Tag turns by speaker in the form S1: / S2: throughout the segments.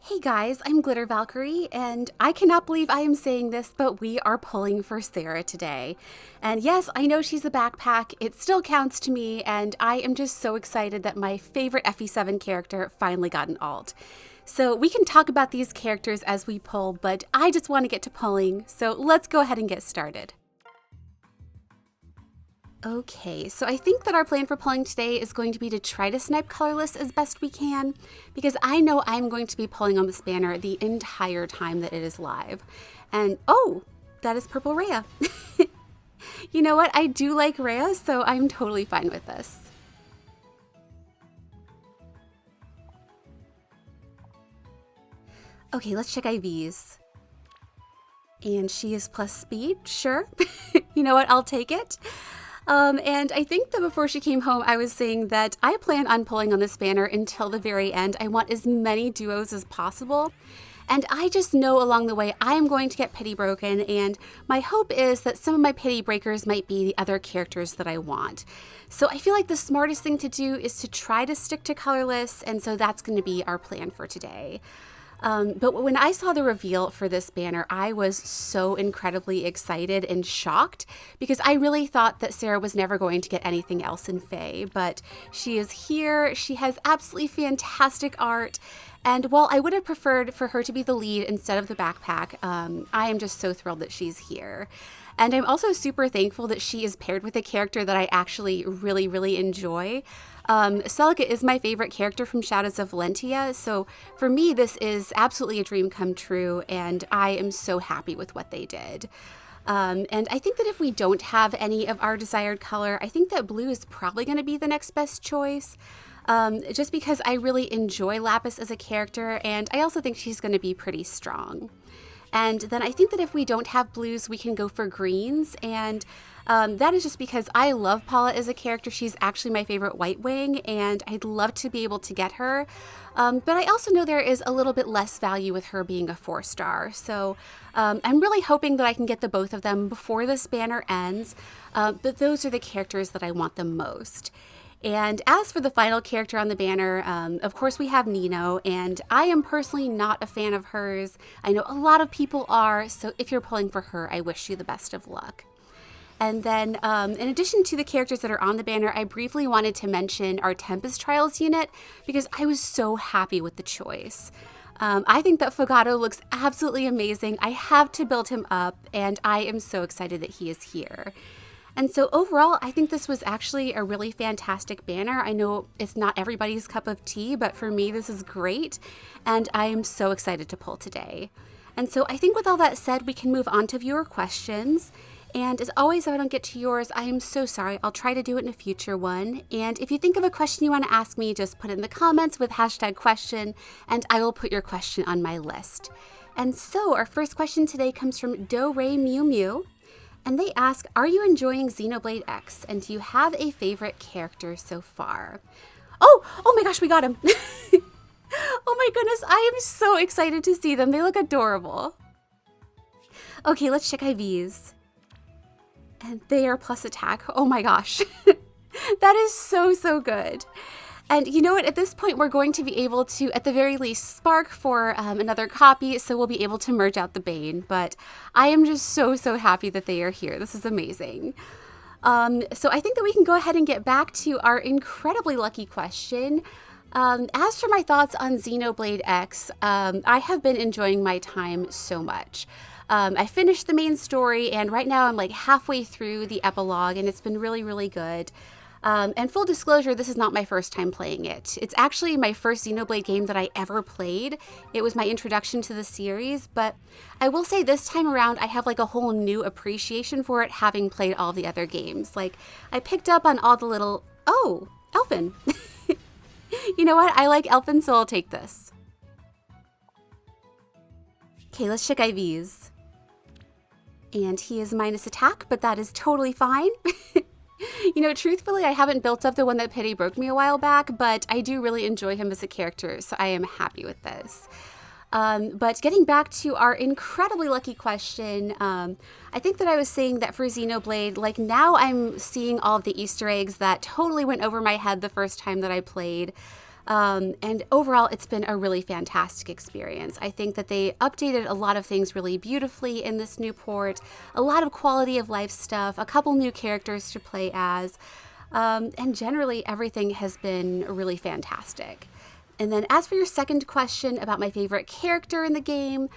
S1: Hey guys, I'm Glitter Valkyrie, and I cannot believe I am saying this, but we are pulling for Serra today. And yes, I know she's a backpack, it still counts to me, and I am just so excited that my favorite FE7 character finally got an alt. So we can talk about these characters as we pull, but I just want to get to pulling, so let's go ahead and get started. Okay, so I think that our plan for pulling today is going to be to try to snipe colorless as best we can, because I know I'm going to be pulling on this banner the entire time that it is live. And oh, that is purple Rhea. You know what? I do like Rhea, so I'm totally fine with this. Okay, let's check IVs. And she is plus speed, sure. You know what? I'll take it. And I think that before she came home, I was saying that I plan on pulling on this banner until the very end. I want as many duos as possible. And I just know along the way I am going to get pity broken, and my hope is that some of my pity breakers might be the other characters that I want. So I feel like the smartest thing to do is to try to stick to colorless, and so that's going to be our plan for today. But when I saw the reveal for this banner, I was so incredibly excited and shocked because I really thought that Serra was never going to get anything else in Fae, but she is here. She has absolutely fantastic art. And while I would have preferred for her to be the lead instead of the backpack, I am just so thrilled that she's here. And I'm also super thankful that she is paired with a character that I actually really enjoy. Celica is my favorite character from Shadows of Valentia, so for me this is absolutely a dream come true, and I am so happy with what they did. And I think that if we don't have any of our desired color, I think that blue is probably going to be the next best choice. Just because I really enjoy Lapis as a character, and I also think she's going to be pretty strong. And then I think that if we don't have blues, we can go for greens, and that is just because I love Paula as a character. She's actually my favorite White Wing, and I'd love to be able to get her. But I also know there is a little bit less value with her being a 4-star. So I'm really hoping that I can get the both of them before this banner ends. But those are the characters that I want the most. And as for the final character on the banner, of course we have Nino, and I am personally not a fan of hers. I know a lot of people are, so if you're pulling for her, I wish you the best of luck. And then, in addition to the characters that are on the banner, I briefly wanted to mention our Tempest Trials unit because I was so happy with the choice. I think that Fogato looks absolutely amazing. I have to build him up, and I am so excited that he is here. And so overall, I think this was actually a really fantastic banner. I know it's not everybody's cup of tea, but for me, this is great. And I am so excited to pull today. And so I think with all that said, we can move on to viewer questions. And as always, if I don't get to yours, I am so sorry. I'll try to do it in a future one. And if you think of a question you want to ask me, just put it in the comments with #question, and I will put your question on my list. And so our first question today comes from Do Ray Mew Mew. And they ask, are you enjoying Xenoblade X? And do you have a favorite character so far? Oh my gosh, we got him. Oh my goodness, I am so excited to see them. They look adorable. Okay, let's check IVs. And they are plus attack. Oh my gosh. That is so good. And you know what? At this point, we're going to be able to, at the very least, spark for another copy, so we'll be able to merge out the Bane. But I am just so happy that they are here. This is amazing. So I think that we can go ahead and get back to our incredibly lucky question. As for my thoughts on Xenoblade X, I have been enjoying my time so much. I finished the main story, and right now I'm like halfway through the epilogue, and it's been really good. And full disclosure, this is not my first time playing it. It's actually my first Xenoblade game that I ever played. It was my introduction to the series, but I will say this time around, I have like a whole new appreciation for it having played all the other games. Like, I picked up on all the little, oh, Elfin. You know what? I like Elfin, so I'll take this. Okay, let's check IVs. And he is minus attack, but that is totally fine. You know, truthfully, I haven't built up the one that pity broke me a while back, but I do really enjoy him as a character, so I am happy with this. But getting back to our incredibly lucky question, I think that I was saying that for Xenoblade, like now I'm seeing all of the Easter eggs that totally went over my head the first time that I played. And overall, it's been a really fantastic experience. I think that they updated a lot of things really beautifully in this new port, a lot of quality of life stuff, a couple new characters to play as, and generally everything has been really fantastic. And then as for your second question about my favorite character in the game,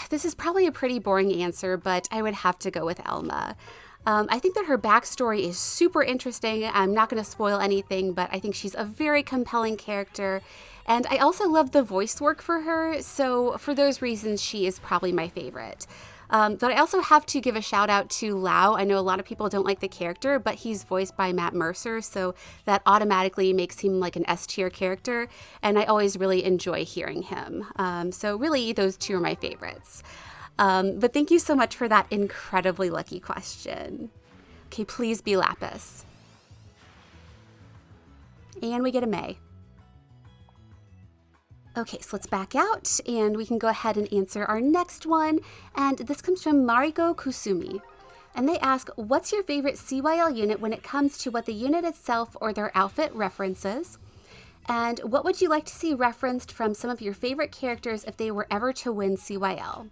S1: this is probably a pretty boring answer, but I would have to go with Elma. I think that her backstory is super interesting. I'm not going to spoil anything, but I think she's a very compelling character. And I also love the voice work for her, so for those reasons, she is probably my favorite. But I also have to give a shout out to Lau. I know a lot of people don't like the character, but he's voiced by Matt Mercer, so that automatically makes him like an S-tier character, and I always really enjoy hearing him. So really, those two are my favorites. But thank you so much for that incredibly lucky question. Okay, please be Lapis. And we get a May. Okay, so let's back out and we can go ahead and answer our next one. And this comes from Mariko Kusumi. And they ask, what's your favorite CYL unit when it comes to what the unit itself or their outfit references? And what would you like to see referenced from some of your favorite characters if they were ever to win CYL?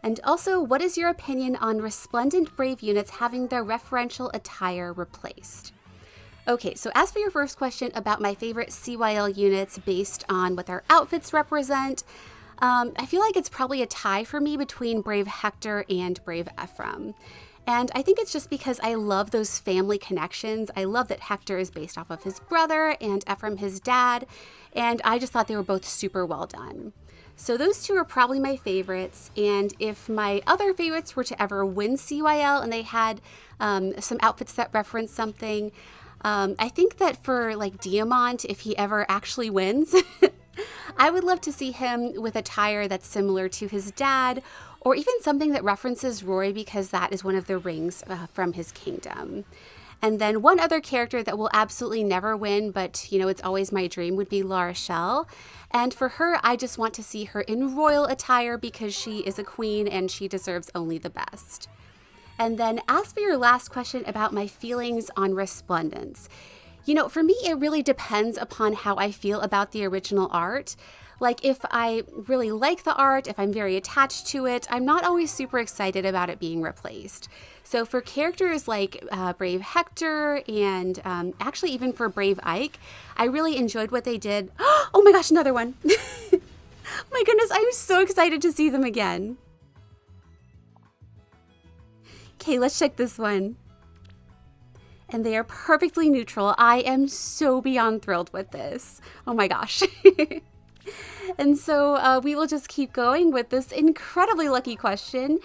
S1: And also, what is your opinion on resplendent Brave units having their referential attire replaced? Okay, so as for your first question about my favorite CYL units based on what their outfits represent, I feel like it's probably a tie for me between Brave Hector and Brave Ephraim. And I think it's just because I love those family connections. I love that Hector is based off of his brother and Ephraim his dad, and I just thought they were both super well done. So those two are probably my favorites, and if my other favorites were to ever win CYL and they had some outfits that reference something, I think that for like Diamant, if he ever actually wins, I would love to see him with attire that's similar to his dad, or even something that references Roy because that is one of the rings from his kingdom. And then one other character that will absolutely never win, but you know, it's always my dream, would be La Rochelle. And for her, I just want to see her in royal attire because she is a queen and she deserves only the best. And then as for your last question about my feelings on Resplendence, you know, for me, it really depends upon how I feel about the original art. Like if I really like the art, if I'm very attached to it, I'm not always super excited about it being replaced. So for characters like Brave Hector and actually even for Brave Ike, I really enjoyed what they did. Oh my gosh, another one. My goodness, I'm so excited to see them again. Okay, let's check this one. And they are perfectly neutral. I am so beyond thrilled with this. Oh my gosh. And so we will just keep going with this incredibly lucky question.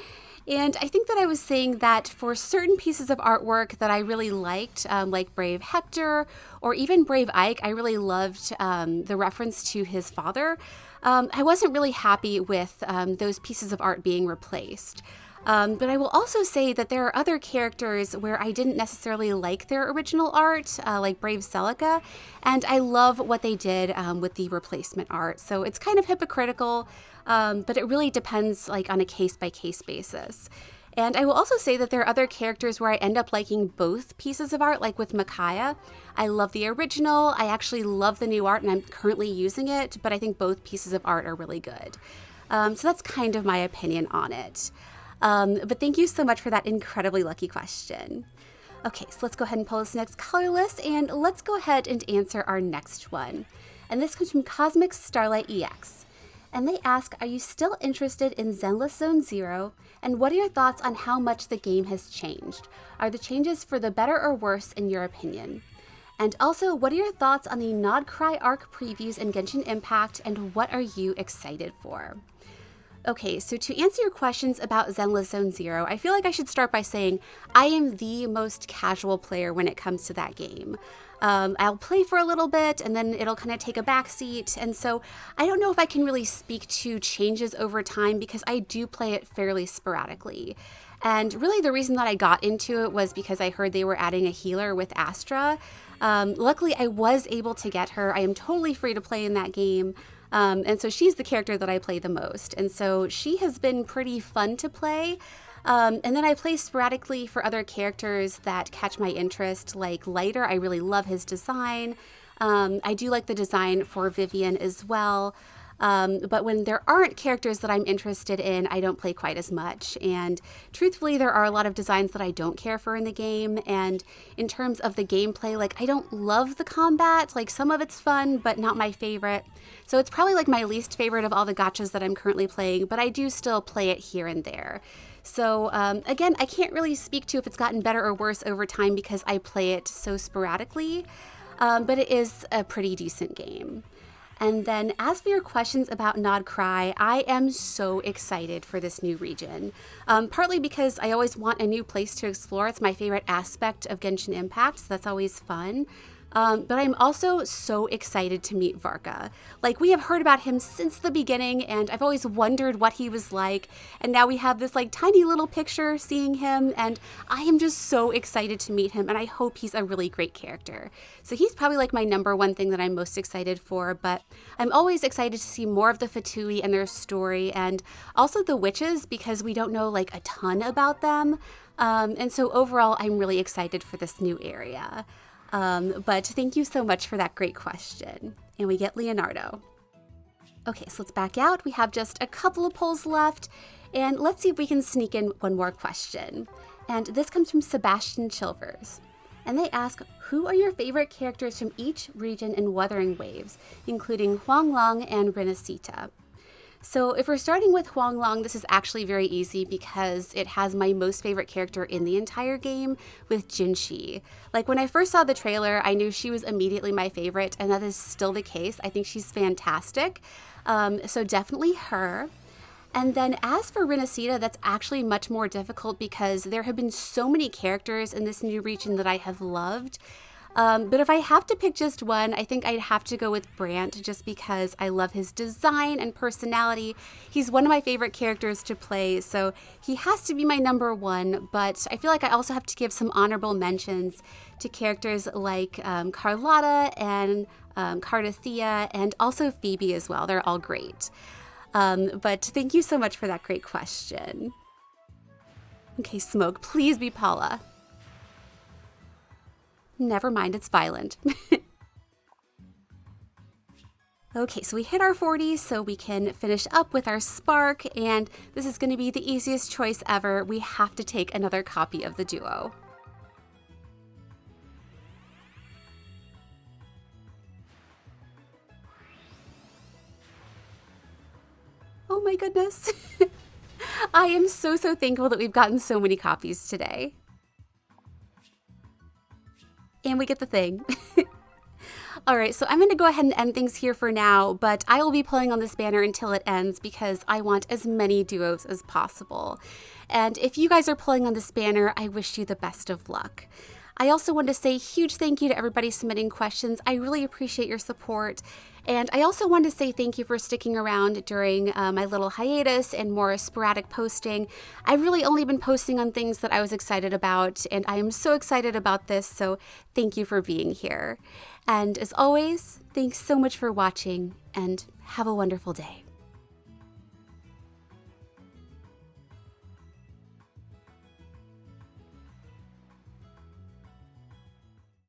S1: And I think that I was saying that for certain pieces of artwork that I really liked, like Brave Hector or even Brave Ike, I really loved the reference to his father. I wasn't really happy with those pieces of art being replaced. But I will also say that there are other characters where I didn't necessarily like their original art, like Brave Celica, and I love what they did with the replacement art. So it's kind of hypocritical, but it really depends like on a case-by-case basis. And I will also say that there are other characters where I end up liking both pieces of art, like with Micaiah. I love the original, I actually love the new art, and I'm currently using it, but I think both pieces of art are really good. So that's kind of my opinion on it. But thank you so much for that incredibly lucky question. Okay, so let's go ahead and pull this next color list and let's go ahead and answer our next one. And this comes from Cosmic Starlight EX. And they ask, are you still interested in Zenless Zone Zero? And what are your thoughts on how much the game has changed? Are the changes for the better or worse in your opinion? And also, what are your thoughts on the Nod Cry Arc previews in Genshin Impact and what are you excited for? Okay, so to answer your questions about Zenless Zone Zero, I feel like I should start by saying I am the most casual player when it comes to that game. I'll play for a little bit and then it'll kind of take a backseat, and so I don't know if I can really speak to changes over time because I do play it fairly sporadically. And really the reason that I got into it was because I heard they were adding a healer with Astra. Luckily I was able to get her. I am totally free to play in that game. And so she's the character that I play the most. And so she has been pretty fun to play. And then I play sporadically for other characters that catch my interest, like Lighter. I really love his design. I do like the design for Vivian as well. But when there aren't characters that I'm interested in, I don't play quite as much. And truthfully, there are a lot of designs that I don't care for in the game. And in terms of the gameplay, like I don't love the combat. Like some of it's fun, but not my favorite. So it's probably like my least favorite of all the gachas that I'm currently playing, but I do still play it here and there. So again, I can't really speak to if it's gotten better or worse over time because I play it so sporadically, but it is a pretty decent game. And then as for your questions about Nod Cry, I am so excited for this new region. Partly because I always want a new place to explore. It's my favorite aspect of Genshin Impact, so that's always fun. But I'm also so excited to meet Varka. Like, we have heard about him since the beginning, and I've always wondered what he was like. And now we have this like tiny little picture seeing him, and I am just so excited to meet him, and I hope he's a really great character. So he's probably like my number one thing that I'm most excited for, but I'm always excited to see more of the Fatui and their story, and also the witches, because we don't know like a ton about them. And so overall, I'm really excited for this new area. But thank you so much for that great question. And we get Leonardo. Okay, so let's back out. We have just a couple of polls left, and let's see if we can sneak in one more question. And this comes from Sebastian Chilvers. And they ask, who are your favorite characters from each region in Wuthering Waves, including Huanglong and Renacita? So if we're starting with Huanglong, this is actually very easy because it has my most favorite character in the entire game with Jinshi. Like when I first saw the trailer, I knew she was immediately my favorite, and that is still the case. I think she's fantastic. So definitely her. And then as for Renacita, that's actually much more difficult because there have been so many characters in this new region that I have loved. But if I have to pick just one, I think I'd have to go with Brant just because I love his design and personality. He's one of my favorite characters to play, so he has to be my number one, but I feel like I also have to give some honorable mentions to characters like Carlotta and Cardathea and also Phoebe as well. They're all great. But thank you so much for that great question. Okay, Smoke, please be Paula. Never mind, it's violent. Okay, so we hit our 40, so we can finish up with our Spark, and this is going to be the easiest choice ever. We have to take another copy of the Duo. Oh my goodness. I am so thankful that we've gotten so many copies today. And we get the thing. All right, so I'm going to go ahead and end things here for now, but I will be playing on this banner until it ends because I want as many duos as possible. And if you guys are playing on this banner, I wish you the best of luck. I also want to say a huge thank you to everybody submitting questions. I really appreciate your support. And I also want to say thank you for sticking around during my little hiatus and more sporadic posting. I've really only been posting on things that I was excited about, and I am so excited about this, so thank you for being here. And as always, thanks so much for watching, and have a wonderful day.